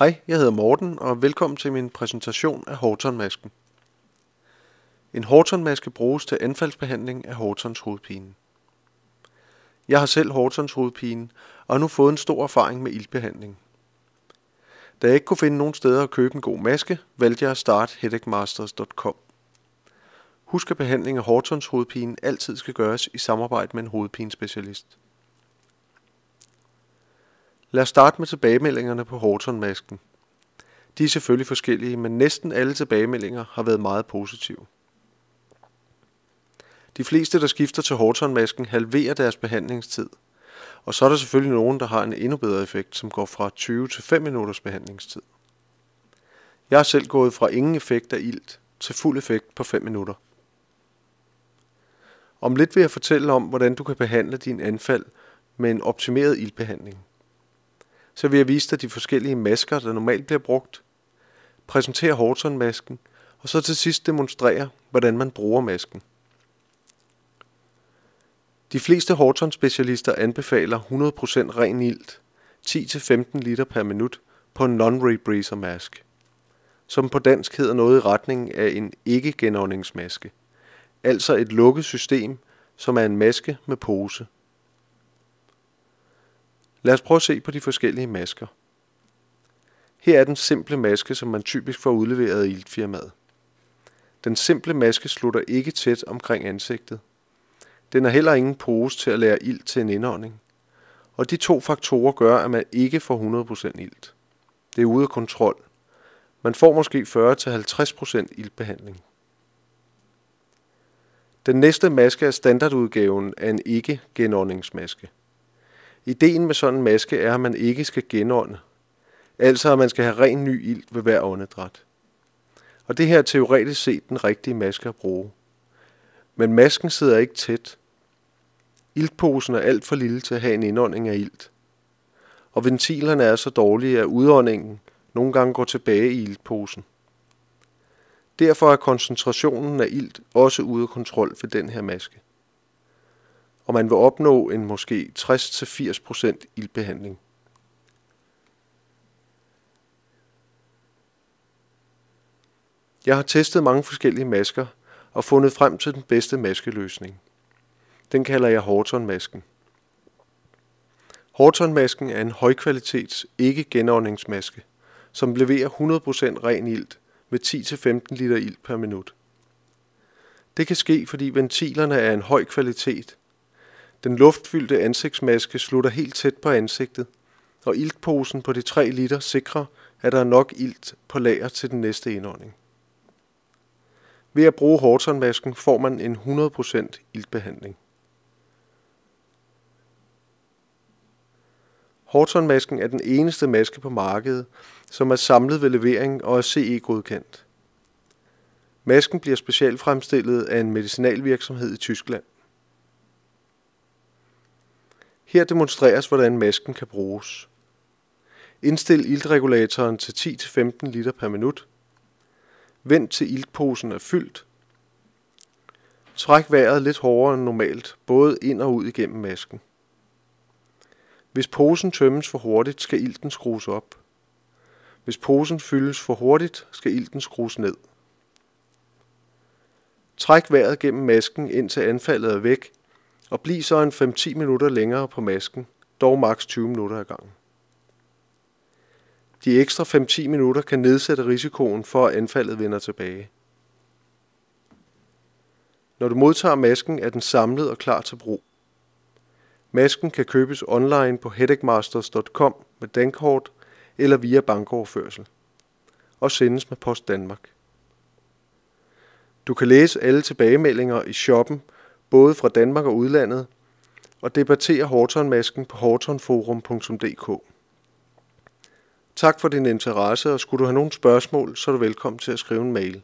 Hej, jeg hedder Morten, og velkommen til min præsentation af Horton-masken. En Horton-maske bruges til anfaldsbehandling af Hortons hovedpine. Jeg har selv Hortons hovedpine, og har nu fået en stor erfaring med iltbehandling. Da jeg ikke kunne finde nogen steder at købe en god maske, valgte jeg at starte headachemasters.com. Husk at behandling af Hortons hovedpine altid skal gøres i samarbejde med en hovedpinespecialist. Lad os starte med tilbagemeldingerne på Horton-masken. De er selvfølgelig forskellige, men næsten alle tilbagemeldinger har været meget positive. De fleste, der skifter til Horton-masken, halverer deres behandlingstid. Og så er der selvfølgelig nogen, der har en endnu bedre effekt, som går fra 20 til 5 minutters behandlingstid. Jeg har selv gået fra ingen effekt af ilt til fuld effekt på 5 minutter. Om lidt vil jeg fortælle om, hvordan du kan behandle din anfald med en optimeret iltbehandling. Så vil jeg vise dig de forskellige masker, der normalt bliver brugt, præsentere Horton-masken, og så til sidst demonstrere, hvordan man bruger masken. De fleste Horton-specialister anbefaler 100% ren ilt, 10-15 liter per minut på en non-rebreather mask, som på dansk hedder noget i retning af en ikke-genåndningsmaske, altså et lukket system, som er en maske med pose. Lad os prøve at se på de forskellige masker. Her er den simple maske, som man typisk får udleveret af iltfirmaet. Den simple maske slutter ikke tæt omkring ansigtet. Den har heller ingen pose til at lære ilt til en indånding. Og de to faktorer gør, at man ikke får 100% ilt. Det er ude af kontrol. Man får måske 40-50% iltbehandling. Den næste maske er standardudgaven af en ikke-genåndningsmaske. Ideen med sådan en maske er, at man ikke skal genånde. Altså at man skal have ren ny ilt ved hver åndedræt. Og det her er teoretisk set den rigtige maske at bruge. Men masken sidder ikke tæt. Iltposen er alt for lille til at have en indånding af ilt. Og ventilerne er så dårlige, at udåndingen nogle gange går tilbage i iltposen. Derfor er koncentrationen af ilt også ude af kontrol ved den her maske. Og man vil opnå en måske 60-80% iltbehandling. Jeg har testet mange forskellige masker og fundet frem til den bedste maskeløsning. Den kalder jeg Horton-masken. Horton-masken er en højkvalitets ikke-genåndningsmaske, som leverer 100% ren ilt med 10-15 liter ilt per minut. Det kan ske, fordi ventilerne er en høj kvalitet. Den luftfyldte ansigtsmaske slutter helt tæt på ansigtet, og iltposen på de 3 liter sikrer, at der er nok ilt på lager til den næste indånding. Ved at bruge Horton-masken får man en 100% iltbehandling. Horton-masken er den eneste maske på markedet, som er samlet ved levering og er CE-godkendt. Masken bliver specialfremstillet af en medicinalvirksomhed i Tyskland. Her demonstreres, hvordan masken kan bruges. Indstil iltregulatoren til 10-15 liter per minut. Vent til iltposen er fyldt. Træk vejret lidt hårdere end normalt, både ind og ud igennem masken. Hvis posen tømmes for hurtigt, skal ilten skrues op. Hvis posen fyldes for hurtigt, skal ilten skrues ned. Træk vejret gennem masken, indtil anfaldet er væk, og bliv så en 5-10 minutter længere på masken, dog maks 20 minutter ad gangen. De ekstra 5-10 minutter kan nedsætte risikoen for, at anfaldet vender tilbage. Når du modtager masken, er den samlet og klar til brug. Masken kan købes online på headachemasters.com med dankort eller via bankoverførsel og sendes med Post Danmark. Du kan læse alle tilbagemeldinger i shoppen, både fra Danmark og udlandet, og debattere Horton-masken på hortonforum.dk. Tak for din interesse, og skulle du have nogle spørgsmål, så er du velkommen til at skrive en mail.